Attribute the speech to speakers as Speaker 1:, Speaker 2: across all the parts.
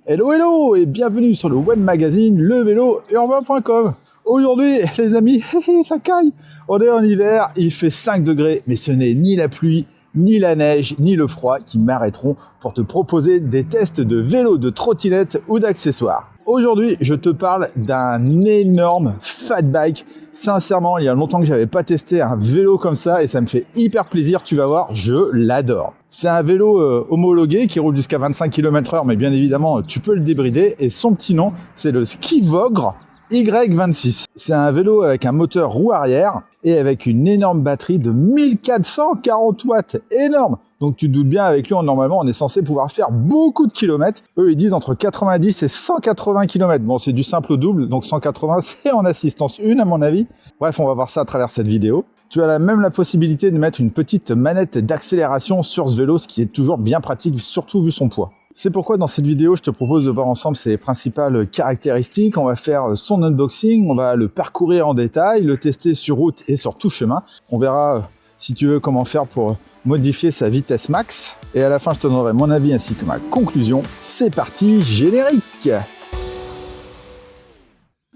Speaker 1: Hello hello et bienvenue sur le web magazine levélourbain.com. Aujourd'hui les amis, ça caille. On est en hiver, il fait 5 degrés, mais ce n'est ni la pluie, ni la neige, ni le froid qui m'arrêteront pour te proposer des tests de vélo, de trottinette ou d'accessoires. Aujourd'hui, je te parle d'un énorme fat bike. Sincèrement, il y a longtemps que j'avais pas testé un vélo comme ça et ça me fait hyper plaisir, tu vas voir, je l'adore. C'est un vélo homologué qui roule jusqu'à 25 km/h, mais bien évidemment, tu peux le débrider et son petit nom, c'est le Skivogre Y26. C'est un vélo avec un moteur roue arrière et avec une énorme batterie de 1440 watts, énorme. Donc tu te doutes bien, avec lui, normalement, on est censé pouvoir faire beaucoup de kilomètres. Eux, ils disent entre 90 et 180 km. Bon, c'est du simple au double, donc 180, c'est en assistance 1 à mon avis. Bref, on va voir ça à travers cette vidéo. Tu as même la possibilité de mettre une petite manette d'accélération sur ce vélo, ce qui est toujours bien pratique, surtout vu son poids. C'est pourquoi dans cette vidéo, je te propose de voir ensemble ses principales caractéristiques. On va faire son unboxing, on va le parcourir en détail, le tester sur route et sur tout chemin. On verra, si tu veux, comment faire pour modifier sa vitesse max. Et à la fin, je te donnerai mon avis ainsi que ma conclusion. C'est parti, générique!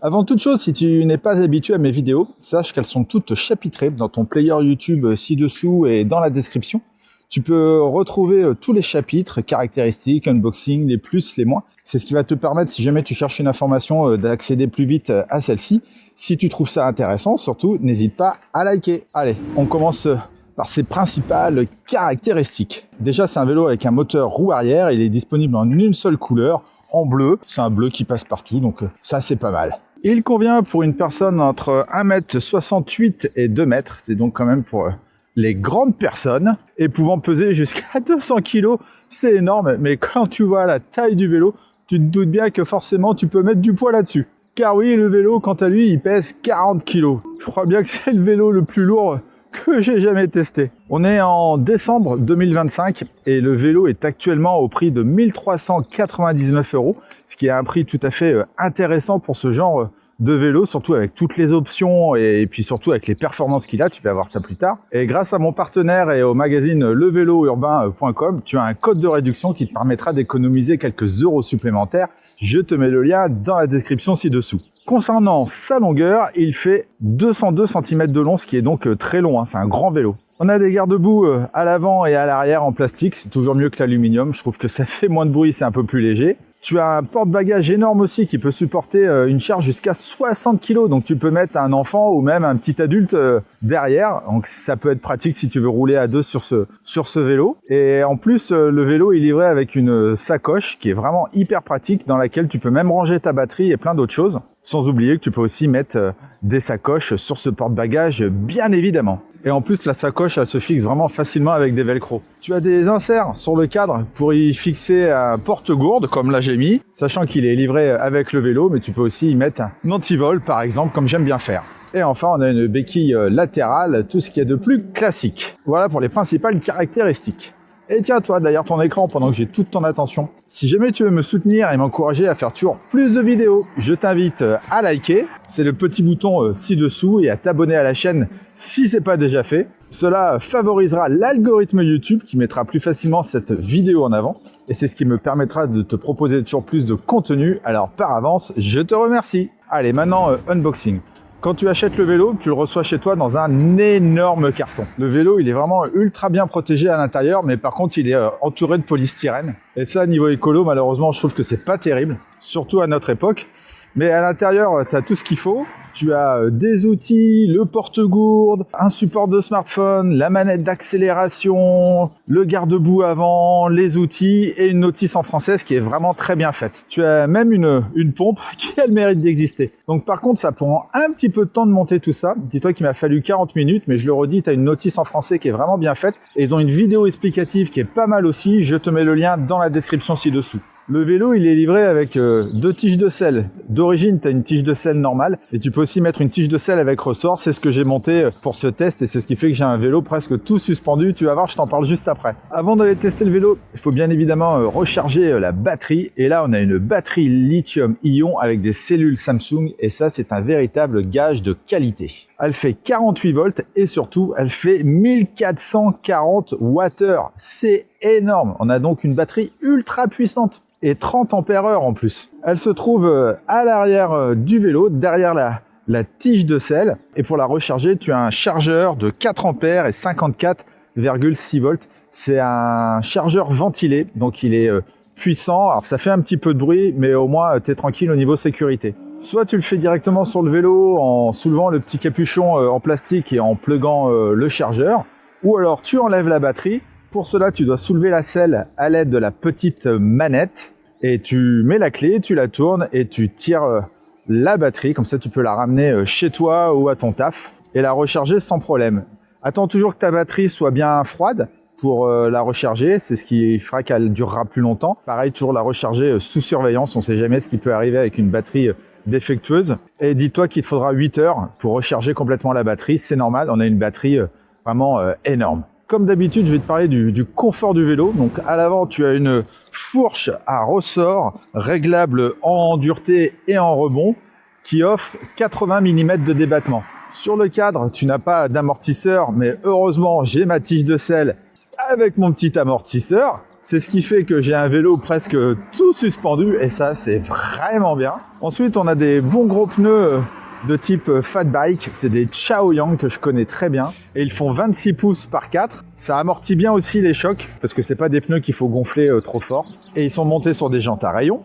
Speaker 1: Avant toute chose, si tu n'es pas habitué à mes vidéos, sache qu'elles sont toutes chapitrées dans ton player YouTube ci-dessous et dans la description. Tu peux retrouver tous les chapitres, caractéristiques, unboxing, les plus, les moins. C'est ce qui va te permettre, si jamais tu cherches une information, d'accéder plus vite à celle-ci. Si tu trouves ça intéressant, surtout, n'hésite pas à liker. Allez, on commence par ses principales caractéristiques. Déjà, c'est un vélo avec un moteur roue arrière. Il est disponible en une seule couleur, en bleu. C'est un bleu qui passe partout, donc ça, c'est pas mal. Il convient pour une personne entre 1,68 m et 2 m. C'est donc quand même pour les grandes personnes, et pouvant peser jusqu'à 200 kg, c'est énorme, mais quand tu vois la taille du vélo, tu te doutes bien que forcément tu peux mettre du poids là-dessus. Car oui, le vélo, quant à lui, il pèse 40 kg. Je crois bien que c'est le vélo le plus lourd que j'ai jamais testé. On est en décembre 2025 et le vélo est actuellement au prix de 1399 €, ce qui est un prix tout à fait intéressant pour ce genre de vélo, surtout avec toutes les options et puis surtout avec les performances qu'il a. Tu vas voir ça plus tard. Et grâce à mon partenaire et au magazine levélourbain.com, tu as un code de réduction qui te permettra d'économiser quelques euros supplémentaires. Je te mets le lien dans la description ci-dessous. Concernant sa longueur, il fait 202 cm de long, ce qui est donc très long, hein, c'est un grand vélo. On a des garde-boue à l'avant et à l'arrière en plastique, c'est toujours mieux que l'aluminium, je trouve que ça fait moins de bruit, c'est un peu plus léger. Tu as un porte-bagages énorme aussi qui peut supporter une charge jusqu'à 60 kg, donc tu peux mettre un enfant ou même un petit adulte derrière, donc ça peut être pratique si tu veux rouler à deux sur ce vélo. Et en plus, le vélo est livré avec une sacoche qui est vraiment hyper pratique, dans laquelle tu peux même ranger ta batterie et plein d'autres choses, sans oublier que tu peux aussi mettre des sacoches sur ce porte-bagages, bien évidemment. Et en plus, la sacoche, elle se fixe vraiment facilement avec des velcro. Tu as des inserts sur le cadre pour y fixer un porte-gourde, comme là j'ai mis, sachant qu'il est livré avec le vélo, mais tu peux aussi y mettre un antivol, par exemple, comme j'aime bien faire. Et enfin, on a une béquille latérale, tout ce qu'il y a de plus classique. Voilà pour les principales caractéristiques. Et tiens, toi, derrière ton écran, pendant que j'ai toute ton attention, si jamais tu veux me soutenir et m'encourager à faire toujours plus de vidéos, je t'invite à liker. C'est le petit bouton ci-dessous et à t'abonner à la chaîne si c'est pas déjà fait. Cela favorisera l'algorithme YouTube qui mettra plus facilement cette vidéo en avant. Et c'est ce qui me permettra de te proposer toujours plus de contenu. Alors par avance, je te remercie. Allez, maintenant, unboxing. Quand tu achètes le vélo, tu le reçois chez toi dans un énorme carton. Le vélo, il est vraiment ultra bien protégé à l'intérieur, mais par contre, il est entouré de polystyrène. Et ça, niveau écolo, malheureusement, je trouve que c'est pas terrible, surtout à notre époque. Mais à l'intérieur, tu as tout ce qu'il faut. Tu as des outils, le porte-gourde, un support de smartphone, la manette d'accélération, le garde-boue avant, les outils et une notice en français, ce qui est vraiment très bien faite. Tu as même une pompe qui a le mérite d'exister. Donc par contre, ça prend un petit peu de temps de monter tout ça. Dis-toi qu'il m'a fallu 40 minutes, mais je le redis, tu as une notice en français qui est vraiment bien faite. Et ils ont une vidéo explicative qui est pas mal aussi. Je te mets le lien dans la description ci-dessous. Le vélo, il est livré avec 2 tiges de selle. D'origine, tu as une tige de selle normale et tu peux aussi mettre une tige de selle avec ressort. C'est ce que j'ai monté pour ce test et c'est ce qui fait que j'ai un vélo presque tout suspendu. Tu vas voir, je t'en parle juste après. Avant d'aller tester le vélo, il faut bien évidemment recharger la batterie. Et là, on a une batterie lithium-ion avec des cellules Samsung et ça, c'est un véritable gage de qualité. Elle fait 48 volts et surtout, elle fait 1440 Wh. C'est énorme. On a donc une batterie ultra puissante et 30 ampères-heure en plus. Elle se trouve à l'arrière du vélo, derrière la tige de selle. Et pour la recharger, tu as un chargeur de 4 ampères et 54,6 volts. C'est un chargeur ventilé, donc il est puissant. Alors ça fait un petit peu de bruit, mais au moins tu es tranquille au niveau sécurité. Soit tu le fais directement sur le vélo en soulevant le petit capuchon en plastique et en pluguant le chargeur, ou alors tu enlèves la batterie. Pour cela, tu dois soulever la selle à l'aide de la petite manette et tu mets la clé, tu la tournes et tu tires la batterie. Comme ça, tu peux la ramener chez toi ou à ton taf et la recharger sans problème. Attends toujours que ta batterie soit bien froide pour la recharger, c'est ce qui fera qu'elle durera plus longtemps. Pareil, toujours la recharger sous surveillance, on ne sait jamais ce qui peut arriver avec une batterie défectueuse. Et dis-toi qu'il te faudra 8 heures pour recharger complètement la batterie, c'est normal, on a une batterie vraiment énorme. Comme d'habitude, je vais te parler du confort du vélo. Donc à l'avant, tu as une fourche à ressort réglable en dureté et en rebond qui offre 80 mm de débattement. Sur le cadre, tu n'as pas d'amortisseur, mais heureusement, j'ai ma tige de selle avec mon petit amortisseur. C'est ce qui fait que j'ai un vélo presque tout suspendu et ça, c'est vraiment bien. Ensuite, on a des bons gros pneus de type fat bike. C'est des Chaoyang que je connais très bien et ils font 26 pouces par 4. Ça amortit bien aussi les chocs parce que c'est pas des pneus qu'il faut gonfler trop fort. Et ils sont montés sur des jantes à rayons.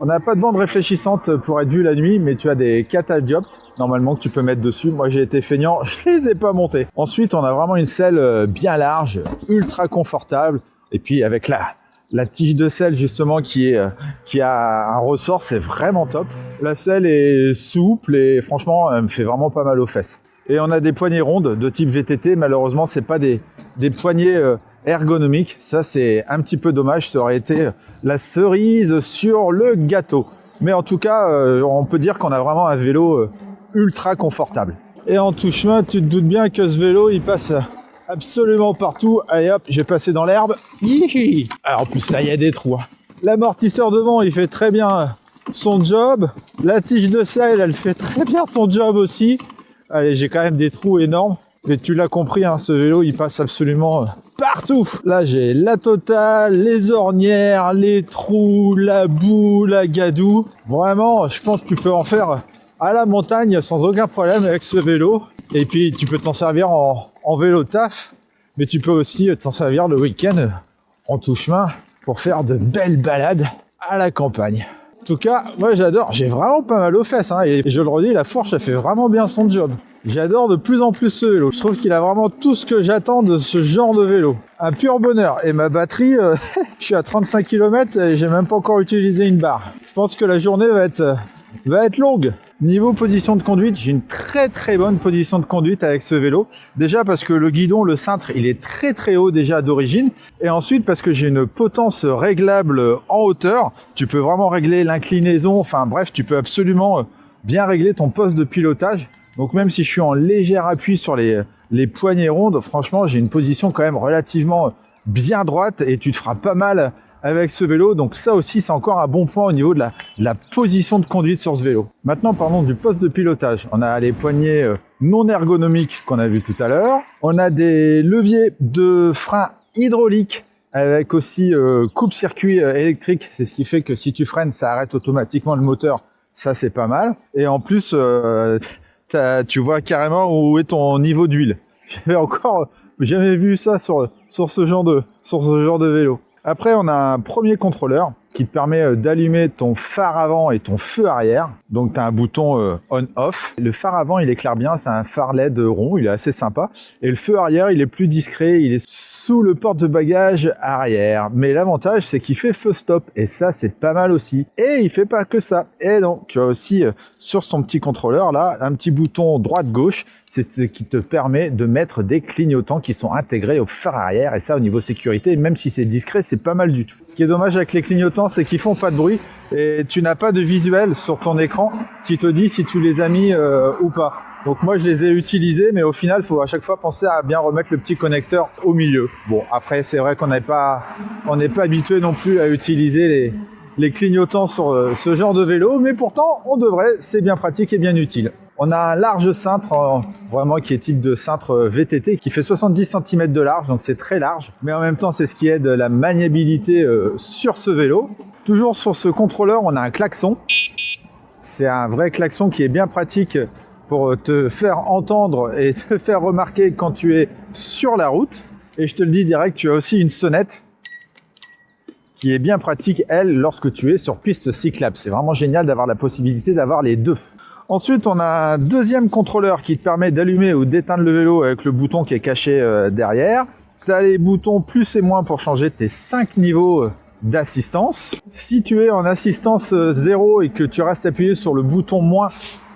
Speaker 1: On n'a pas de bande réfléchissante pour être vu la nuit, mais tu as des catadioptes normalement que tu peux mettre dessus. Moi j'ai été feignant, je les ai pas montés. Ensuite on a vraiment une selle bien large, ultra confortable. Et puis avec la tige de selle justement qui a un ressort, c'est vraiment top. La selle est souple et franchement elle me fait vraiment pas mal aux fesses. Et on a des poignées rondes de type VTT, malheureusement c'est pas des poignées ergonomique, ça c'est un petit peu dommage, ça aurait été la cerise sur le gâteau. Mais en tout cas, on peut dire qu'on a vraiment un vélo ultra confortable. Et en tout chemin, tu te doutes bien que ce vélo, il passe absolument partout. Allez hop, j'ai passé dans l'herbe. Alors en plus là, il y a des trous. L'amortisseur devant, il fait très bien son job. La tige de selle, elle fait très bien son job aussi. Allez, j'ai quand même des trous énormes. Mais tu l'as compris, hein, ce vélo, il passe absolument partout. Là, j'ai la totale, les ornières, les trous, la boue, la gadoue. Vraiment, je pense que tu peux en faire à la montagne sans aucun problème avec ce vélo. Et puis, tu peux t'en servir en vélo taf. Mais tu peux aussi t'en servir le week-end en tout chemin pour faire de belles balades à la campagne. En tout cas, moi j'adore. J'ai vraiment pas mal aux fesses. Hein, et je le redis, la fourche, elle fait vraiment bien son job. J'adore de plus en plus ce vélo. Je trouve qu'il a vraiment tout ce que j'attends de ce genre de vélo. Un pur bonheur. Et ma batterie, je suis à 35 km et j'ai même pas encore utilisé une barre. Je pense que la journée va être longue. Niveau position de conduite, j'ai une très bonne position de conduite avec ce vélo. Déjà parce que le guidon, le cintre, il est très haut déjà d'origine. Et ensuite parce que j'ai une potence réglable en hauteur. Tu peux vraiment régler l'inclinaison. Enfin bref, tu peux absolument bien régler ton poste de pilotage. Donc même si je suis en léger appui sur les poignées rondes, franchement, j'ai une position quand même relativement bien droite et tu te feras pas mal avec ce vélo. Donc ça aussi, c'est encore un bon point au niveau de la position de conduite sur ce vélo. Maintenant, parlons du poste de pilotage. On a les poignées non ergonomiques qu'on a vu tout à l'heure. On a des leviers de frein hydrauliques avec aussi coupe-circuit électrique. C'est ce qui fait que si tu freines, ça arrête automatiquement le moteur. Ça, c'est pas mal. Et en plus... tu vois carrément où est ton niveau d'huile. J'avais encore jamais vu ça sur ce genre de vélo. Après, on a un premier contrôleur qui te permet d'allumer ton phare avant et ton feu arrière. Donc, tu as un bouton on-off. Le phare avant, il éclaire bien. C'est un phare LED rond. Il est assez sympa. Et le feu arrière, il est plus discret. Il est sous le porte-bagages arrière. Mais l'avantage, c'est qu'il fait feu stop. Et ça, c'est pas mal aussi. Et il fait pas que ça. Et donc, tu as aussi sur ton petit contrôleur, là, un petit bouton droite-gauche. C'est ce qui te permet de mettre des clignotants qui sont intégrés au phare arrière. Et ça, au niveau sécurité, même si c'est discret, c'est pas mal du tout. Ce qui est dommage avec les clignotants, c'est qu'ils font pas de bruit et tu n'as pas de visuel sur ton écran qui te dit si tu les as mis ou pas. Donc moi je les ai utilisés, mais au final il faut à chaque fois penser à bien remettre le petit connecteur au milieu. Bon, après c'est vrai qu'on n'est pas habitué non plus à utiliser les clignotants sur ce genre de vélo, mais pourtant on devrait, c'est bien pratique et bien utile. On a un large cintre, vraiment qui est type de cintre VTT, qui fait 70 cm de large, donc c'est très large. Mais en même temps, c'est ce qui aide la maniabilité sur ce vélo. Toujours sur ce contrôleur, on a un klaxon. C'est un vrai klaxon qui est bien pratique pour te faire entendre et te faire remarquer quand tu es sur la route. Et je te le dis direct, tu as aussi une sonnette qui est bien pratique, elle, lorsque tu es sur piste cyclable. C'est vraiment génial d'avoir la possibilité d'avoir les deux. Ensuite, on a un deuxième contrôleur qui te permet d'allumer ou d'éteindre le vélo avec le bouton qui est caché derrière. Tu as les boutons plus et moins pour changer tes 5 niveaux d'assistance. Si tu es en assistance 0 et que tu restes appuyé sur le bouton moins,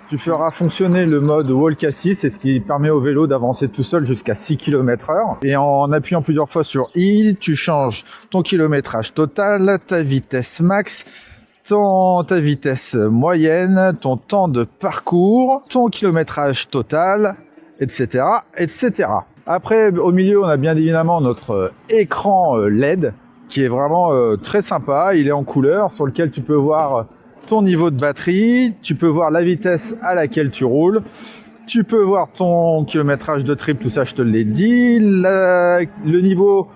Speaker 1: tu feras fonctionner le mode Walk Assist, c'est ce qui permet au vélo d'avancer tout seul jusqu'à 6 km/h. Et en appuyant plusieurs fois sur I, tu changes ton kilométrage total, ta vitesse max, ta vitesse moyenne, ton temps de parcours, ton kilométrage total, etc., etc. Après, au milieu, on a bien évidemment notre écran LED qui est vraiment très sympa. Il est en couleur, sur lequel tu peux voir ton niveau de batterie, tu peux voir la vitesse à laquelle tu roules, tu peux voir ton kilométrage de trip, tout ça je te l'ai dit, le niveau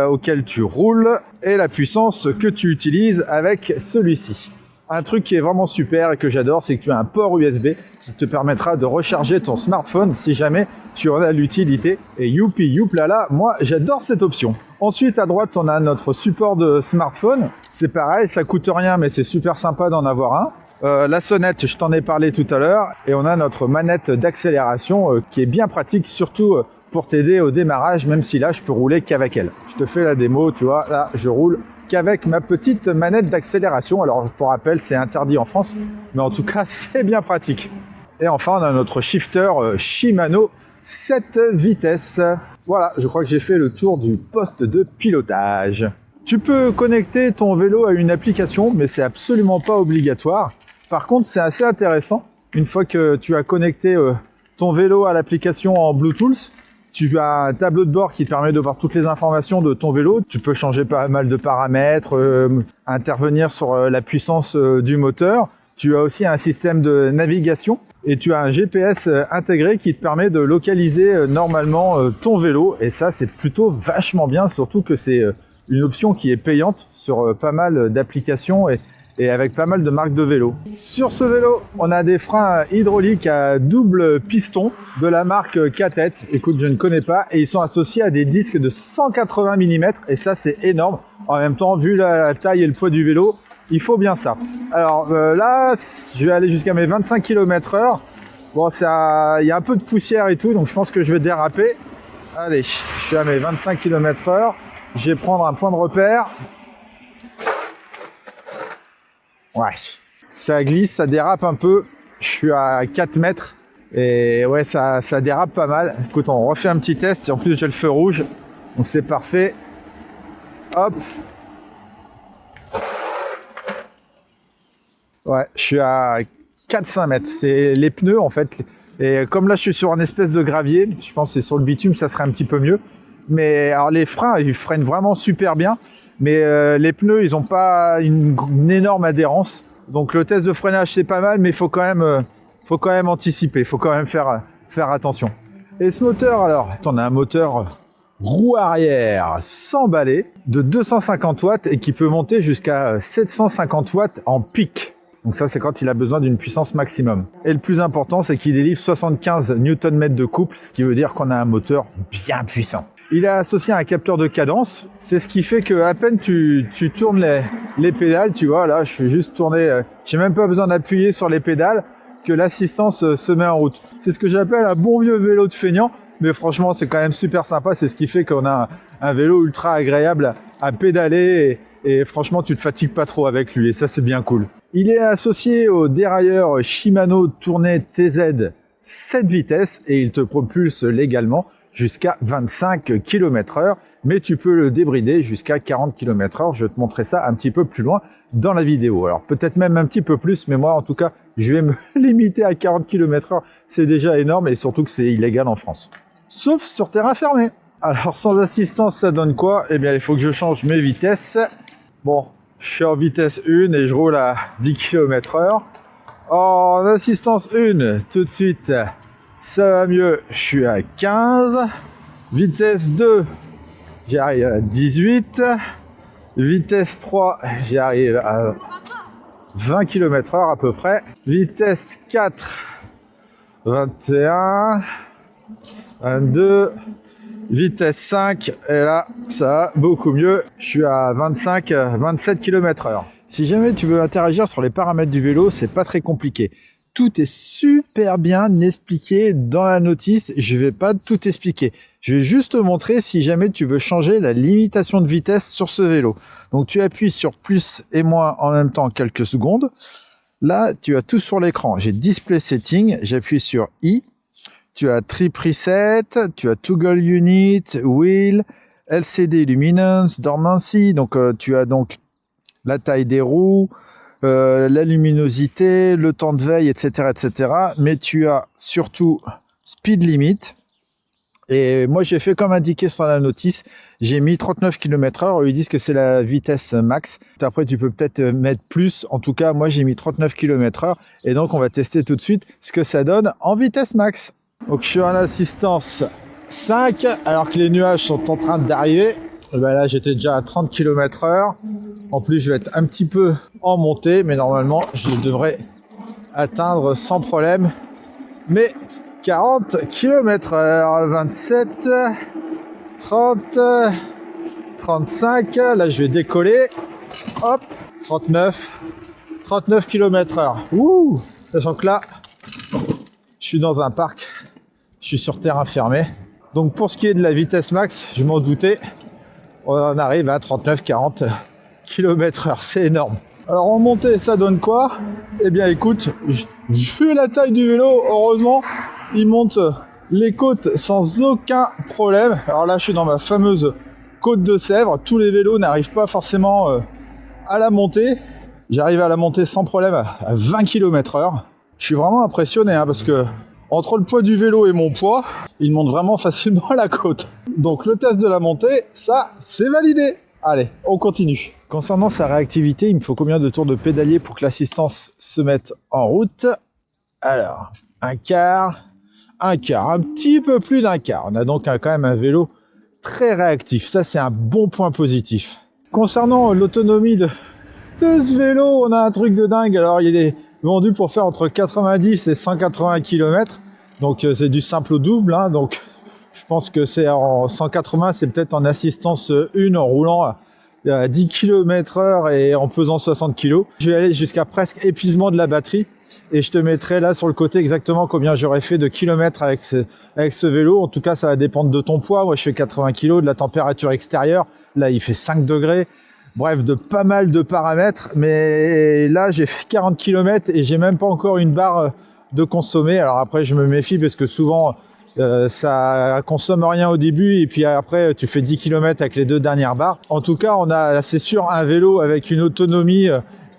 Speaker 1: auquel tu roules et la puissance que tu utilises avec celui-ci. Un truc qui est vraiment super et que j'adore, c'est que tu as un port USB qui te permettra de recharger ton smartphone si jamais tu en as l'utilité. Et youpi youplala, moi j'adore cette option. Ensuite à droite on a notre support de smartphone. C'est pareil, ça coûte rien mais c'est super sympa d'en avoir un. La sonnette, je t'en ai parlé tout à l'heure. Et on a notre manette d'accélération qui est bien pratique, surtout pour t'aider au démarrage, même si là je peux rouler qu'avec elle. Je te fais la démo, tu vois, là je roule qu'avec ma petite manette d'accélération. Alors pour rappel, c'est interdit en France, mais en tout cas c'est bien pratique. Et enfin on a notre shifter Shimano 7 vitesses. Voilà, je crois que j'ai fait le tour du poste de pilotage. Tu peux connecter ton vélo à une application, mais c'est absolument pas obligatoire. Par contre, c'est assez intéressant. Une fois que tu as connecté ton vélo à l'application en Bluetooth, tu as un tableau de bord qui te permet de voir toutes les informations de ton vélo. Tu peux changer pas mal de paramètres, intervenir sur la puissance du moteur. Tu as aussi un système de navigation et tu as un GPS intégré qui te permet de localiser normalement ton vélo. Et ça, c'est plutôt vachement bien, surtout que c'est une option qui est payante sur pas mal d'applications et avec pas mal de marques de vélo. Sur ce vélo, on a des freins hydrauliques à double piston de la marque K-Tech. Écoute, je ne connais pas. Et ils sont associés à des disques de 180 mm. Et ça, c'est énorme. En même temps, vu la taille et le poids du vélo, il faut bien ça. Alors là, je vais aller jusqu'à mes 25 km/h. Bon, il y a un peu de poussière et tout, donc je pense que je vais déraper. Allez, je suis à mes 25 km/h. Je vais prendre un point de repère. Ouais, ça glisse, ça dérape un peu. Je suis à 4 mètres et ouais, ça dérape pas mal. Écoute, on refait un petit test. En plus, j'ai le feu rouge, donc c'est parfait. Hop. Ouais, je suis à 4-5 mètres. C'est les pneus en fait. Et comme là, je suis sur un espèce de gravier, je pense que c'est sur le bitume, ça serait un petit peu mieux. Mais alors les freins, ils freinent vraiment super bien. Mais les pneus, ils n'ont pas une énorme adhérence. Donc le test de freinage, c'est pas mal, mais il faut quand même anticiper. Il faut quand même faire attention. Et ce moteur, alors, on a un moteur roue arrière sans balai de 250 watts et qui peut monter jusqu'à 750 watts en pic. Donc ça, c'est quand il a besoin d'une puissance maximum. Et le plus important, c'est qu'il délivre 75 Nm de couple, ce qui veut dire qu'on a un moteur bien puissant. Il est associé à un capteur de cadence. C'est ce qui fait que à peine tu tournes les pédales, tu vois, là, je fais juste tourner. J'ai même pas besoin d'appuyer sur les pédales que l'assistance se met en route. C'est ce que j'appelle un bon vieux vélo de feignant. Mais franchement, c'est quand même super sympa. C'est ce qui fait qu'on a un vélo ultra agréable à pédaler. Et franchement, tu te fatigues pas trop avec lui. Et ça, c'est bien cool. Il est associé au dérailleur Shimano Tournai TZ 7 vitesses. Et il te propulse légalement jusqu'à 25 km/h. Mais tu peux le débrider jusqu'à 40 km/h. Je vais te montrer ça un petit peu plus loin dans la vidéo. Alors peut-être même un petit peu plus. Mais moi, en tout cas, je vais me limiter à 40 km/h. C'est déjà énorme. Et surtout que c'est illégal en France. Sauf sur terrain fermé. Alors sans assistance, ça donne quoi? Eh bien, il faut que je change mes vitesses. Bon, je suis en vitesse 1 et je roule à 10 km/h. En assistance 1, tout de suite, ça va mieux, je suis à 15. Vitesse 2, j'y arrive à 18. Vitesse 3, j'y arrive à 20 km/h à peu près. Vitesse 4, 21, 22. Vitesse 5, et là, ça va beaucoup mieux. Je suis à 27 km/h. Si jamais tu veux interagir sur les paramètres du vélo, c'est pas très compliqué. Tout est super bien expliqué dans la notice. Je vais pas tout expliquer. Je vais juste te montrer si jamais tu veux changer la limitation de vitesse sur ce vélo. Donc tu appuies sur plus et moins en même temps quelques secondes. Là, tu as tout sur l'écran. J'ai Display Setting, j'appuie sur I. Tu as Trip Reset, tu as Toggle Unit, Wheel, LCD Luminance, Dormancy. Donc tu as donc la taille des roues, la luminosité, le temps de veille, etc., etc. Mais tu as surtout Speed Limit. Et moi, j'ai fait comme indiqué sur la notice. J'ai mis 39 km/h. Ils disent que c'est la vitesse max. Après, tu peux peut-être mettre plus. En tout cas, moi, j'ai mis 39 km/h. Et donc, on va tester tout de suite ce que ça donne en vitesse max. Donc, je suis en assistance 5, alors que les nuages sont en train d'arriver. Et ben là, j'étais déjà à 30 km/h. En plus, je vais être un petit peu en montée, mais normalement, je devrais atteindre sans problème mes 40 km/h. 27, 30, 35. Là, je vais décoller. Hop, 39 km/h. Ouh, sachant que là, je suis dans un parc. Je suis sur terrain fermé. Donc, pour ce qui est de la vitesse max, je m'en doutais. On en arrive à 39-40 km/h, c'est énorme. Alors en montée, ça donne quoi? Eh bien écoute, vu la taille du vélo, heureusement, il monte les côtes sans aucun problème. Alors là, je suis dans ma fameuse côte de Sèvres. Tous les vélos n'arrivent pas forcément à la monter. J'arrive à la monter sans problème à 20 km/h. Je suis vraiment impressionné parce que entre le poids du vélo et mon poids, il monte vraiment facilement la côte. Donc le test de la montée, ça, c'est validé. Allez, on continue. Concernant sa réactivité, il me faut combien de tours de pédalier pour que l'assistance se mette en route? Alors, un quart, un petit peu plus d'un quart. On a donc quand même un vélo très réactif. Ça, c'est un bon point positif. Concernant l'autonomie de ce vélo, on a un truc de dingue. Alors, il est vendu pour faire entre 90 et 180 km. Donc, c'est du simple au double. Donc, je pense que c'est en 180, c'est peut-être en assistance 1 en roulant à 10 km/h et en pesant 60 kg. Je vais aller jusqu'à presque épuisement de la batterie et je te mettrai là sur le côté exactement combien j'aurais fait de kilomètres avec ce vélo. En tout cas, ça va dépendre de ton poids. Moi, je fais 80 kg, de la température extérieure. Là, il fait 5 degrés. Bref, de pas mal de paramètres. Mais là, j'ai fait 40 km et j'ai même pas encore une barre de consommer. Alors après, je me méfie parce que souvent, ça consomme rien au début et puis après tu fais 10 km avec les 2 dernières barres. En tout cas, on a, c'est sûr, un vélo avec une autonomie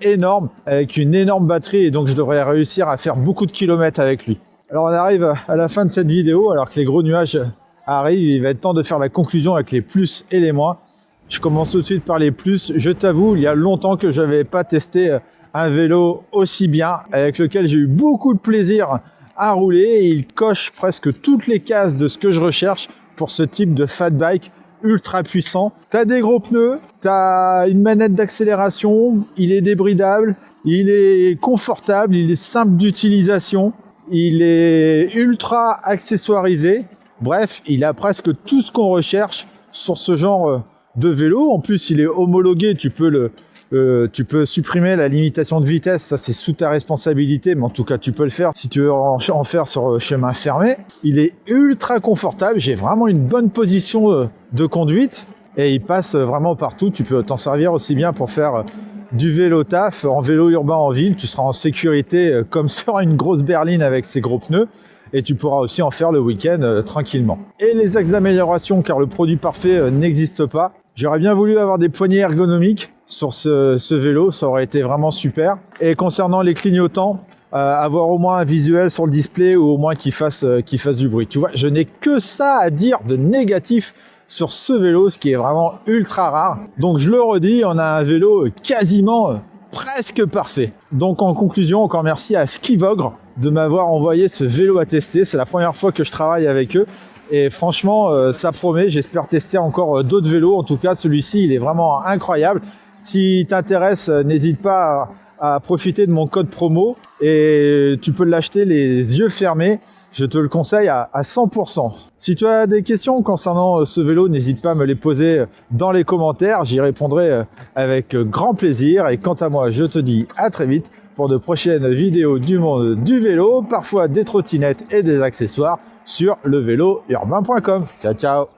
Speaker 1: énorme, avec une énorme batterie et donc je devrais réussir à faire beaucoup de kilomètres avec lui. Alors on arrive à la fin de cette vidéo, alors que les gros nuages arrivent, il va être temps de faire la conclusion avec les plus et les moins. Je commence tout de suite par les plus. Je t'avoue, il y a longtemps que je n'avais pas testé un vélo aussi bien, avec lequel j'ai eu beaucoup de plaisir à rouler. Il coche presque toutes les cases de ce que je recherche pour ce type de fat bike ultra puissant. T'as des gros pneus, t'as une manette d'accélération, il est débridable, il est confortable, il est simple d'utilisation, il est ultra accessoirisé. Bref, il a presque tout ce qu'on recherche sur ce genre de vélo. En plus, il est homologué, tu peux supprimer la limitation de vitesse, ça c'est sous ta responsabilité, mais en tout cas tu peux le faire si tu veux en faire sur chemin fermé. Il est ultra confortable, j'ai vraiment une bonne position de conduite et il passe vraiment partout. Tu peux t'en servir aussi bien pour faire du vélo taf, en vélo urbain en ville, tu seras en sécurité comme sur une grosse berline avec ses gros pneus. Et tu pourras aussi en faire le week-end tranquillement. Et les axes d'amélioration, car le produit parfait n'existe pas. J'aurais bien voulu avoir des poignées ergonomiques sur ce vélo, ça aurait été vraiment super. Et concernant les clignotants, avoir au moins un visuel sur le display ou au moins qu'il fasse du bruit. Tu vois, je n'ai que ça à dire de négatif sur ce vélo, ce qui est vraiment ultra rare. Donc je le redis, on a un vélo quasiment presque parfait. Donc en conclusion, encore merci à Skivogre de m'avoir envoyé ce vélo à tester. C'est la première fois que je travaille avec eux. Et franchement, ça promet. J'espère tester encore d'autres vélos. En tout cas, celui-ci, il est vraiment incroyable. Si t'intéresse, n'hésite pas à profiter de mon code promo. Et tu peux l'acheter les yeux fermés. Je te le conseille à 100%. Si tu as des questions concernant ce vélo, n'hésite pas à me les poser dans les commentaires. J'y répondrai avec grand plaisir. Et quant à moi, je te dis à très vite pour de prochaines vidéos du monde du vélo, parfois des trottinettes et des accessoires sur levélourbain.com. Ciao, ciao!